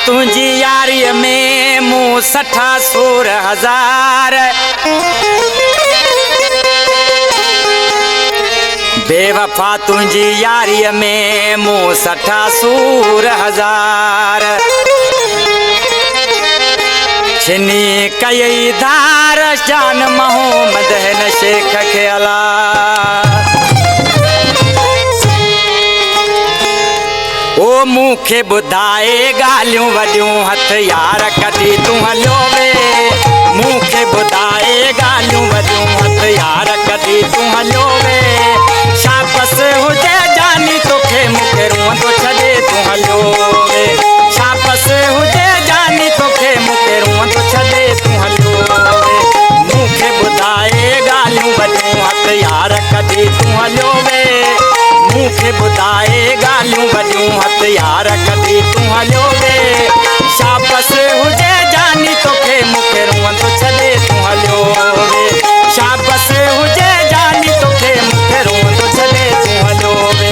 तुझी यारी में मूं 60-100,000 बेवफा तुझी यारी में मूं 60-100,000 छिनी कई धार जान मोहम्मद न शेख के अला ओ मूंखे ॿुधाए ॻाल्हियूं वॾियूं हथियार कढी तूं हलियो वे मूंखे ॿुधाए ॻाल्हियूं वॾियूं हथियार कढी तूं हलियो वे शाबस हुजे जानी तोखे मूंखे रोअंदो छॾे तूं हलियो वे शाबस हुजे जानी तोखे मूंखे रोअंदो छॾे तूं हलियो वे मूंखे ॿुधाए ॻाल्हियूं वॾियूं हथियार कढी तूं हलियो वे मूंखे ॿुधाए ॻाल्हियूं वॾियूं हथियार कढी तूं हलियो वे शाबस हुजे जानी तोखे मूंखे रोअंदो छॾे तूं हलियो वे शाबस हुजे जानी तोखे मूंखे रोअंदो छॾे तूं हलियो वे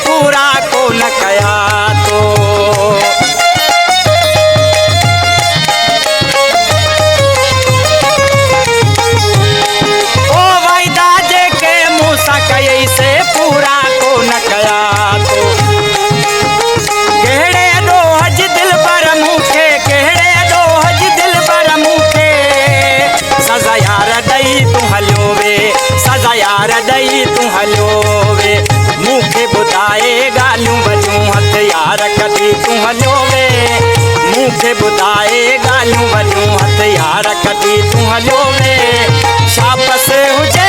पूरा को न कया तो ओ वायदा जे के मूसा कई से पूरा को न कया तो केड़े दो हज दिल पर मूंखे केड़े दो हज दिल पर मूंखे सजा यार दई तूं हलियो वे सजा यार दई तूं हलियो वे मूंखे ॿुधाए ॻाल्हियूं वॾियूं हथियार कढी तूं हलियो वे मूंखे ॿुधाए ॻाल्हियूं वॾियूं हथियार कढी तूं हलियो वे शाबस हुजे